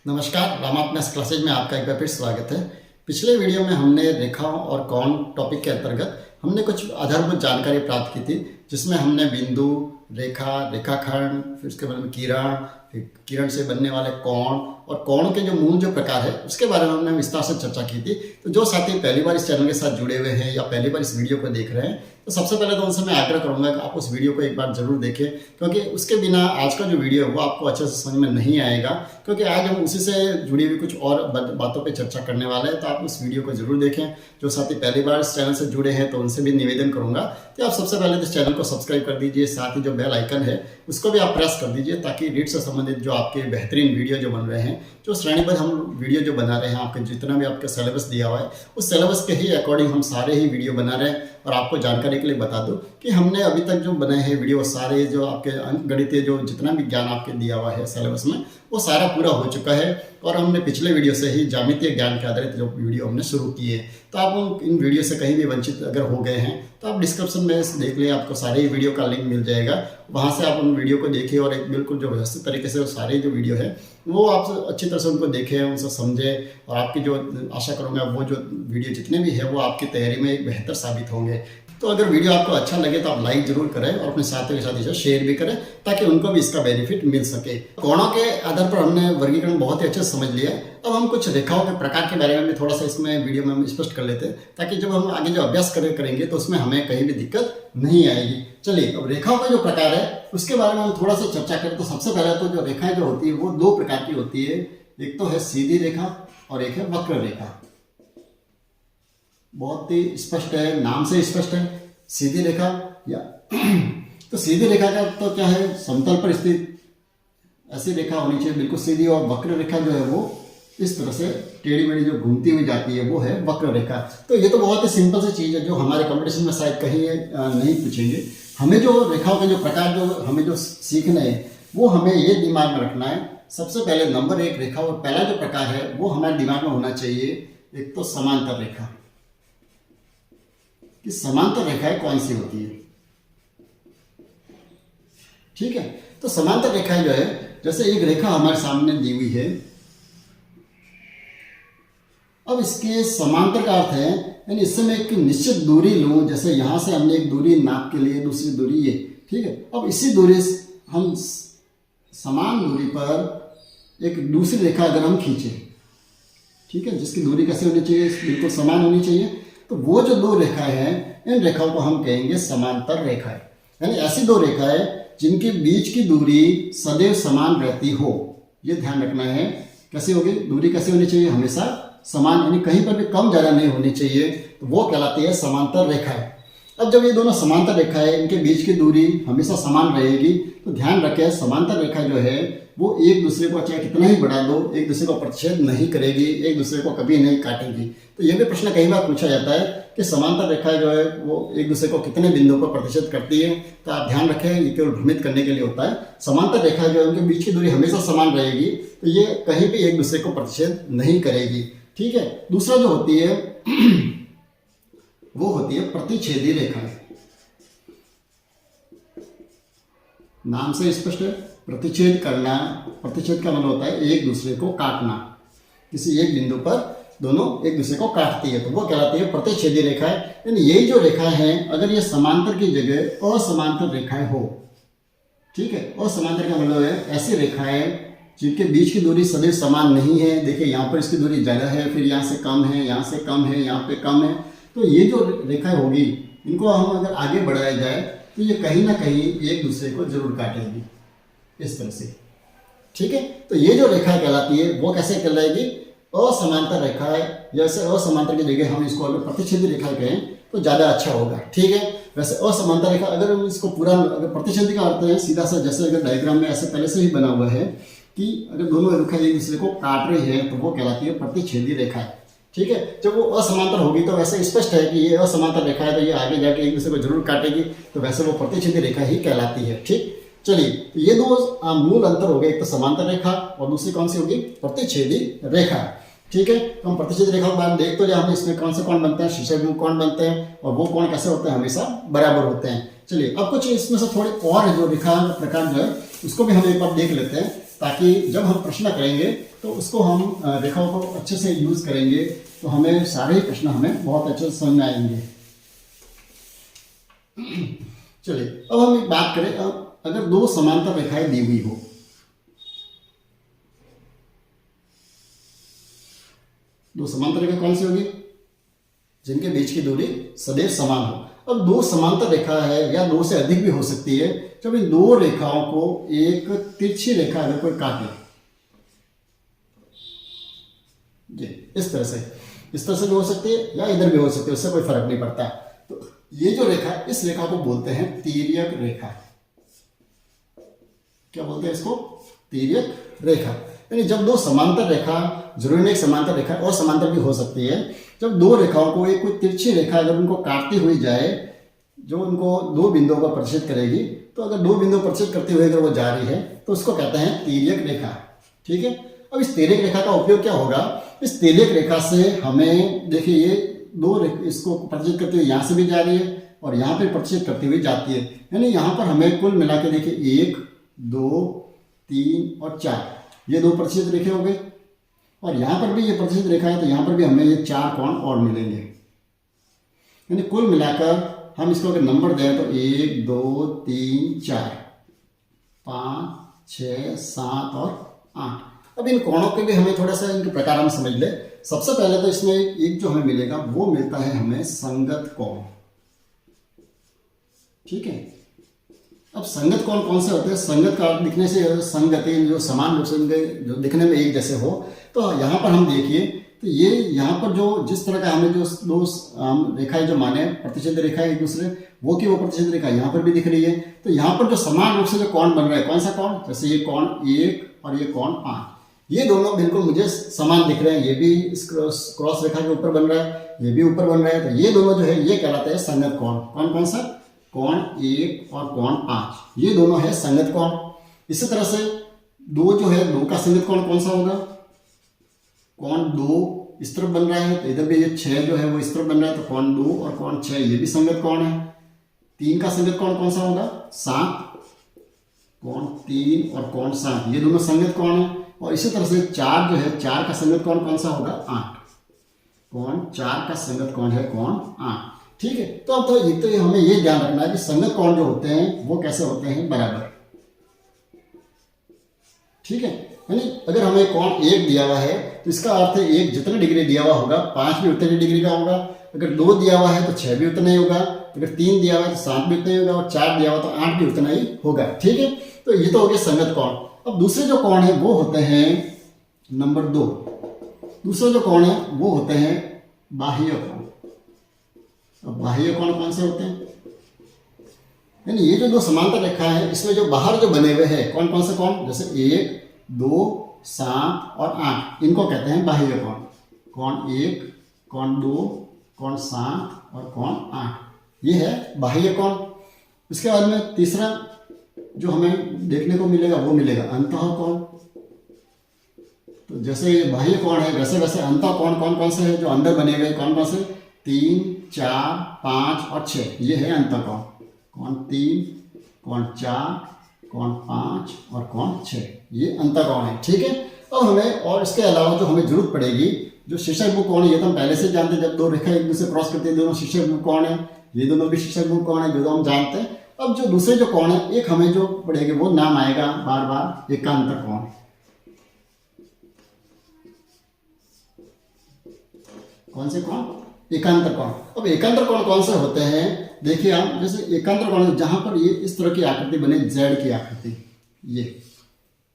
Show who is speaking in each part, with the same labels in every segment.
Speaker 1: नमस्कार, Rama maths classes में आपका एक बार फिर स्वागत है। पिछले वीडियो में हमने रेखाओं और कोण टॉपिक के अंतर्गत हमने कुछ आधारभूत जानकारी प्राप्त की थी, जिसमें हमने बिंदु, रेखा, रेखाखंड, फिर उसके बाद में किरण, फिर किरण से बनने वाले कोण और कोण के जो मूल जो प्रकार है उसके बारे में हमने विस्तार से चर्चा की थी। तो जो साथी पहली बार इस चैनल के साथ जुड़े हुए हैं या पहली बार इस वीडियो को देख रहे हैं, तो सबसे पहले तो उनसे मैं आग्रह करूंगा कि आप उस वीडियो को एक बार जरूर देखें, क्योंकि उसके बिना आज का जो वीडियो है वो आपको अच्छे से समझ में नहीं आएगा। क्योंकि आज हम उसी से जुड़ी हुई कुछ और बातों पे चर्चा करने वाले हैं, तो आप उस वीडियो को जरूर देखें। जो साथी पहली बार इस चैनल से जुड़े हैं तो उनसे भी निवेदन करूंगा कि आप सबसे पहले इस चैनल को सब्सक्राइब कर दीजिए, साथ ही जो बेल आइकन है उसको भी आप प्रेस कर दीजिए, ताकि रीड से संबंधित जो आपके बेहतरीन वीडियो जो बन रहे हैं, जो श्रेणीबद्ध हम वीडियो जो बना रहे हैं, आपके जितना भी आपका सिलेबस दिया हुआ है उस सिलेबस के ही अकॉर्डिंग हम सारे ही वीडियो बना रहे हैं। और आपको जानकारी के लिए बता दूं कि हमने अभी तक जो बनाए हैं वीडियो, सारे जो आपके गणितीय जो जितना भी ज्ञान आपके दिया हुआ है सिलेबस में, वो सारा पूरा हो चुका है। और हमने पिछले वीडियो से ही ज्यामितीय ज्ञान के आधारित जो वीडियो हमने शुरू किए। तो आप इन वीडियो से कहीं भी वंचित अगर हो गए हैं तो आप डिस्क्रिप्शन में देख लें, आपको सारे ही वीडियो का लिंक मिल जाएगा। वहाँ से आप उन वीडियो को देखिए और एक बिल्कुल जो व्यवस्थित तरीके से सारे जो वीडियो है वो आप अच्छी तरह से उनको देखें, उनसे समझें, और आपकी जो आशा करूँगा वो जो वीडियो जितने भी है वो आपकी तैयारी में एक बेहतर साबित होंगे। तो अगर वीडियो आपको अच्छा लगे तो आप लाइक जरूर करें और अपने साथियों के साथ इसे शेयर भी करें, ताकि उनको भी इसका बेनिफिट मिल सके। कोणों के आधार पर हमने वर्गीकरण बहुत ही अच्छे से समझ लिया। अब हम कुछ रेखाओं के प्रकार के बारे में भी थोड़ा सा इसमें वीडियो में हम स्पष्ट कर लेते हैं, ताकि जब हम आगे जो अभ्यास करेंगे तो उसमें हमें कहीं भी दिक्कत नहीं आएगी। चलिए, अब रेखाओं का जो प्रकार है उसके बारे में हम थोड़ा सा चर्चा करें। तो सबसे पहले तो जो रेखाएं जो होती है वो दो प्रकार की होती है। एक तो है सीधी रेखा और एक है वक्र रेखा। बहुत ही स्पष्ट है, नाम से स्पष्ट है, सीधी रेखा या तो सीधी रेखा का तो क्या है, समतल पर स्थित ऐसी रेखा होनी चाहिए, बिल्कुल सीधी। और वक्र रेखा जो है वो इस तरह से टेढ़ी मेढ़ी जो घूमती हुई जाती है वो है वक्र रेखा। तो ये तो बहुत ही सिंपल सी चीज़ है जो हमारे कंपटीशन में शायद कहीं नहीं पूछेंगे। हमें जो रेखाओं के जो प्रकार जो हमें जो सीखना है वो हमें ये दिमाग में रखना है। सबसे पहले नंबर एक रेखा और पहला जो प्रकार है वो हमारे दिमाग में होना चाहिए। एक तो समांतर रेखा, कि समांतर रेखाएं कौन सी होती है। ठीक है, तो समांतर रेखाएं जो है, जैसे एक रेखा हमारे सामने दी हुई है, अब इसके समांतर का अर्थ है यानी इससे मैं एक निश्चित दूरी लूं। जैसे यहां से हमने एक दूरी नाप के लिए, दूसरी दूरी ये, ठीक है। अब इसी दूरी हम समान दूरी पर एक दूसरी रेखा अगर हम खींचे, ठीक है, जिसकी दूरी कैसे होनी चाहिए, बिल्कुल समान होनी चाहिए। तो वो जो दो रेखाएं हैं, इन रेखाओं को हम कहेंगे समांतर रेखाएं। यानी ऐसी दो रेखाएं जिनके बीच की दूरी सदैव समान रहती हो। ये ध्यान रखना है। कैसे होगी दूरी, कैसे होनी चाहिए, हमेशा समान, यानी कहीं पर भी कम ज्यादा नहीं होनी चाहिए। तो वो कहलाती है समांतर रेखाएं। अब जब ये दोनों समांतर रेखाएं, इनके बीच की दूरी हमेशा समान रहेगी, तो ध्यान रखें समांतर रेखा जो है वो एक दूसरे को चाहे कितना ही बढ़ा दो, एक दूसरे को प्रतिच्छेद नहीं करेगी, एक दूसरे को कभी नहीं काटेगी। तो ये भी प्रश्न कई बार पूछा जाता है कि समांतर रेखाएं जो है वो एक दूसरे को कितने बिंदुओं पर प्रतिच्छेद करती है। तो आप ध्यान रखें, ये केवल भ्रमित करने के लिए होता है। समांतर रेखा जो है उनके बीच की दूरी हमेशा समान रहेगी, तो ये कहीं भी एक दूसरे को प्रतिच्छेद नहीं करेगी। ठीक है। दूसरा जो होती है वो होती है प्रतिच्छेदी रेखाएं। नाम से स्पष्ट है, प्रतिच्छेद करना। प्रतिच्छेद का मतलब होता है एक दूसरे को काटना, किसी एक बिंदु पर दोनों एक दूसरे को काटती है, तो वो कहलाती है प्रतिच्छेदी रेखाएं। यानी यही जो रेखाएं हैं, अगर ये समांतर की जगह असमांतर रेखाएं हो, ठीक है, असमांतर का मतलब है ऐसी रेखाएं जिनके बीच की दूरी सदैव समान नहीं है। देखिए यहाँ पर इसकी दूरी ज्यादा है, फिर यहाँ से कम है, यहाँ से कम है, यहाँ पे कम है। तो ये जो रेखाएं होगी, इनको हम अगर आगे बढ़ाया जाए तो ये कहीं ना कहीं एक दूसरे को जरूर काटेगी, इस तरह से। ठीक है, तो ये जो रेखाएं कहलाती है वो कैसे कहलाएगी, असमांतर रेखाएं। जैसे असमांतर की जगह हम इसको अगर प्रतिच्छेदी रेखा कहें तो ज्यादा अच्छा होगा। ठीक है, वैसे असमांतर रेखा अगर हम इसको पूरा, अगर प्रतिच्छेदी का अर्थ है सीधा सा, जैसे अगर डायग्राम में ऐसे पहले से ही बना हुआ है कि अगर दोनों रेखाएं एक दूसरे को काट रही है तो वो कहलाती है प्रतिच्छेदी रेखाएं। ठीक है, जब वो असमांतर होगी तो वैसे स्पष्ट है कि ये असमांतर रेखा है, तो ये आगे जाके एक दूसरे को जरूर काटेगी, तो वैसे वो प्रतिच्छेदी रेखा ही कहलाती है। ठीक, चलिए, तो ये दो मूल अंतर हो गए, एक तो समांतर रेखा और दूसरी कौन सी होगी, प्रतिच्छेदी रेखा। ठीक है, तो हम प्रतिच्छेदी रेखा के बारे में देख तो जाए, हम इसमें कौन से कोण बनते हैं, शीर्षबिंदु कोण बनते हैं, और वो कोण कैसे होते हैं, हमेशा बराबर होते हैं। चलिए, अब कुछ इसमें से थोड़े और जो रेखा प्रकार जो है उसको भी हम एक बार देख लेते हैं। ताकि जब हम प्रश्न करेंगे तो उसको हम रेखाओं को अच्छे से यूज करेंगे तो हमें सारे ही प्रश्न हमें बहुत अच्छे से समझ में आएंगे। चलिए अब हम एक बात करें, अगर दो समांतर रेखाएं दी हुई हो, दो समांतर रेखा कौन सी होगी? जिनके बीच की दूरी सदैव समान हो। अब दो समांतर रेखा है या दो से अधिक भी हो सकती है। जब इन दो रेखाओं को एक तिरछी रेखा अगर कोई काटे, इस तरह से भी हो सकती है या इधर भी हो सकती है, उससे कोई फर्क नहीं पड़ता। तो ये जो रेखा, इस रेखा को बोलते हैं तिर्यक रेखा। क्या बोलते हैं इसको? तिर्यक रेखा। यानी जब दो समांतर रेखा, जरूरी नहीं समांतर रेखा और समांतर भी हो सकती है, जब दो रेखाओं को एक कोई तिरछी रेखा अगर उनको काटती हुई जाए, जो उनको दो बिंदुओं को प्रतिच्छेद करेगी, तो अगर दो बिंदु प्रतिच्छेद करते हुए अगर वो जा रही है तो उसको कहते हैं तिर्यक रेखा। ठीक है। अब इस तिर्यक रेखा का उपयोग क्या होगा? इस तिर्यक रेखा से हमें देखिए, ये दो इसको प्रतिच्छेद करते हुए यहाँ से भी जा रही है और यहाँ पे प्रतिच्छेद करती हुई जाती है। यानी यहाँ पर हमें कुल मिला के देखिए 1, 2, 3 और 4, ये दो प्रतिच्छेद रेखे हो गए और यहाँ पर भी ये प्रतिच्छेद रेखा है, तो यहाँ पर भी हमें ये 4 कोण और मिलेंगे। यानी कुल मिलाकर हम इसको अगर नंबर दें तो 1, 2, 3, 4, 5, 6, 7 और 8। अब इन कोणों के भी हमें थोड़ा सा इनके प्रकार हम समझ ले। सबसे पहले तो इसमें एक जो हमें मिलेगा वो मिलता है हमें संगत कोण। ठीक है। अब संगत कोण कौन से होते हैं? संगत का अर्थ दिखने से संगति, जो समान रूप से इनके जो दिखने में एक जैसे हो। तो यहाँ पर हम देखिए तो ये यहाँ पर जो जिस तरह का हमें जो दो रेखाएं जो माने प्रतिच्छेद रेखा एक दूसरे, वो की वो प्रतिच्छेद रेखा यहाँ पर भी दिख रही है। तो यहाँ पर जो समान रूप से जो कोण बन रहा है, कौन सा कोण? जैसे ये कोण 1 और ये कोण 5, ये दोनों बिल्कुल मुझे समान दिख रहे हैं। ये भी इस क्रॉस रेखा के ऊपर बन रहा है, ये भी ऊपर बन रहा है। तो ये दोनों जो है ये कहलाते हैं संगत कोण। कौन कौन सा? कोण 1 और कोण 5, ये दोनों है संगत कोण। इसी तरह से दो जो है, दो का संगत कोण कौन सा होगा? कोण 2 इस तरफ बन रहा है, तो इधर भी ये 6 जो है वो इस तरफ बन रहा है, तो कोण 2 और कोण 6 ये भी संगत कोण है। 3 का संगत कोण कौन सा होगा? 7, कोण 3 और कोण 7 ये दोनों संगत कोण है। और इसी तरह से 4 जो है, 4 का संगत कोण कौन सा होगा? 8, कोण 4 का संगत कोण है कोण 8। ठीक है। तो अब तो हमें ये ध्यान रखना है कि संगत कोण जो होते हैं वो कैसे होते हैं? बराबर। ठीक है। यानी अगर हमें कोण 1 दिया हुआ है तो इसका अर्थ है 1 जितने डिग्री दिया हुआ होगा 5 भी उतने डिग्री का होगा। अगर 2 दिया हुआ है तो 6 भी उतना ही होगा। अगर 3 दिया हुआ है तो 7 भी उतना ही होगा और 4 दिया हुआ तो 8 भी उतना ही होगा। ठीक है। तो ये तो हो गया संगत कोण। अब दूसरे जो कोण है वो होते हैं नंबर 2। दूसरे जो कोण है वो होते हैं बाह्य कोण। अब बाह्य कोण कौन से होते हैं? यानी ये जो दो समांतर रेखा है इसमें जो बाहर जो बने हुए हैं कौन कौन से कोण? जैसे 1, 2, 7 और 8, इनको कहते हैं बाह्य कोण। कोण 1, कोण 2, कोण 7 और कोण 8, ये है बाह्य कोण। इसके बाद में तीसरा जो हमें देखने को मिलेगा वो मिलेगा अंतः कोण। तो जैसे ये बाह्य कोण है वैसे वैसे अंतः कोण कौन कौन से है जो अंदर बने हुए? कौन कौन से? 3, 4, 5 और 6, ये है अंतः कोण। कोण 3, कोण 4, कोण 5 और कोण 6, ये अंतः कोण है। ठीक है। अब हमें और इसके अलावा जो हमें जरूरत पड़ेगी, जो शीर्षक कोण है ये तो हम पहले से जानते हैं। जब दो रेखा एक दूसरे क्रॉस करते हैं दोनों शीर्षक कोण है, ये दोनों भी शीर्षक कोण है, जो हम जानते हैं। अब जो दूसरे जो कोण है, एक हमें जो पड़ेगा वो नाम आएगा बार बार एकांतर कोण। कौन से कोण? एकांतर कोण। अब एकांतर कोण कौन से होते हैं? देखिए हम, जैसे एकांतर कोण जहां पर ये इस तरह की आकृति बने, जेड की आकृति, ये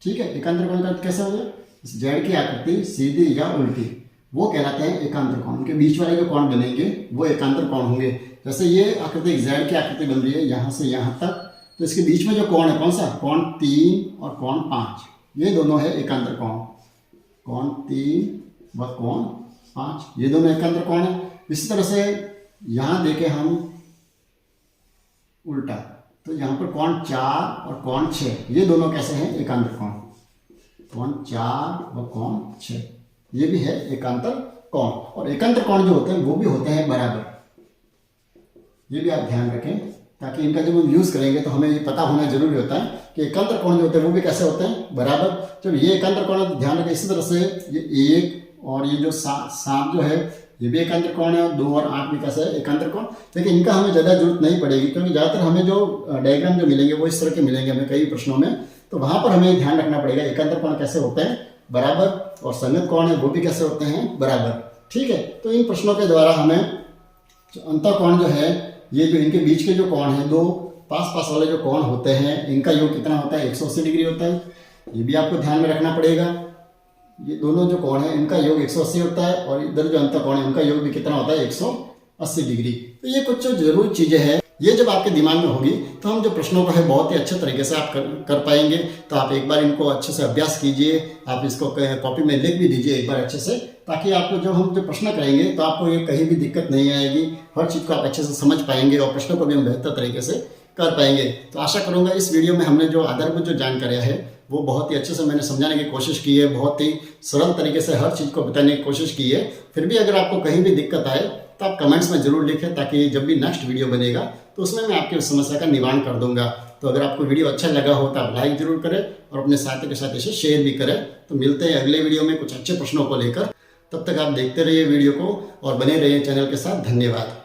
Speaker 1: ठीक है। एकांतर कोण का कैसा होगा? जेड की आकृति सीधी या उल्टी, वो कहलाते हैं एकांतर कोण। उनके बीच वाले जो कोण बनेंगे वो एकांतर कोण होंगे। जैसे ये आकृति जेड की आकृति बन रही है यहाँ से यहाँ तक, तो इसके बीच में जो कोण है कौन सा? कोण 3 और कोण 5, ये दोनों है एकांतर कोण। कोण 3 व कोण 5, ये दोनों एकांतर कोण है। इसी तरह से यहाँ देखें हम उल्टा, तो यहाँ पर कोण 4 और कोण 6, ये दोनों कैसे हैं? एकांतर कोण। कोण 4 व कोण 6, ये भी है एकांतर कोण। और एकांतर कोण जो होते हैं वो भी होते हैं बराबर। ये भी आप ध्यान रखें ताकि इनका जब हम यूज़ करेंगे तो हमें ये पता होना जरूरी होता है कि एकांतर कोण जो होते हैं वो भी कैसे होते हैं, बराबर। जब ये एकांतर कोण है, ध्यान रखें इसी तरह से ये 1 और ये जो 7 जो है ये भी एकांतर कोण है, 2 और 8 भी कैसे है एकांतर कोण। लेकिन इनका हमें ज़्यादा जरूरत नहीं पड़ेगी, क्योंकि ज़्यादातर हमें जो डायग्राम जो मिलेंगे वो इस तरह के मिलेंगे हमें कई प्रश्नों में। तो वहां पर हमें ध्यान रखना पड़ेगा एकांतर कोण कैसे होते हैं, बराबर, और संगत कोण है वो भी कैसे होते हैं, बराबर। ठीक है, तो इन प्रश्नों के द्वारा हमें अंतः कोण जो है, ये जो इनके बीच के जो कोण है, दो पास वाले जो कोण होते हैं, इनका योग कितना होता है, 180 डिग्री होता है। ये भी आपको ध्यान में रखना पड़ेगा। ये दोनों जो कोण है इनका योग 180 होता है, और इधर जो अंतः कोण है उनका योग भी कितना होता है, 180 डिग्री। तो ये कुछ जो जरूरी चीजें हैं, ये जब आपके दिमाग में होगी तो हम जो प्रश्नों को है बहुत ही अच्छे तरीके से आप कर पाएंगे। तो आप एक बार इनको अच्छे से अभ्यास कीजिए, आप इसको कॉपी में लिख भी दीजिए एक बार अच्छे से, ताकि आपको जब हम जो प्रश्न करेंगे तो आपको ये कहीं भी दिक्कत नहीं आएगी, हर चीज़ को आप अच्छे से समझ पाएंगे और प्रश्नों को भी हम बेहतर तरीके से कर पाएंगे। तो आशा करूंगा इस वीडियो में हमने जो आधारभूत जो जानकारियाँ है वो बहुत ही अच्छे से मैंने समझाने की कोशिश की है, बहुत ही सरल तरीके से हर चीज़ को बताने की कोशिश की है। फिर भी अगर आपको कहीं भी दिक्कत आए तो आप कमेंट्स में जरूर लिखें, ताकि जब भी नेक्स्ट वीडियो बनेगा तो उसमें मैं आपकी समस्या का निवारण कर दूंगा। तो अगर आपको वीडियो अच्छा लगा हो तो आप लाइक जरूर करें और अपने साथी के साथ इसे शेयर भी करें। तो मिलते हैं अगले वीडियो में कुछ अच्छे प्रश्नों को लेकर। तब तक आप देखते रहिए वीडियो को और बने रहिए चैनल के साथ। धन्यवाद।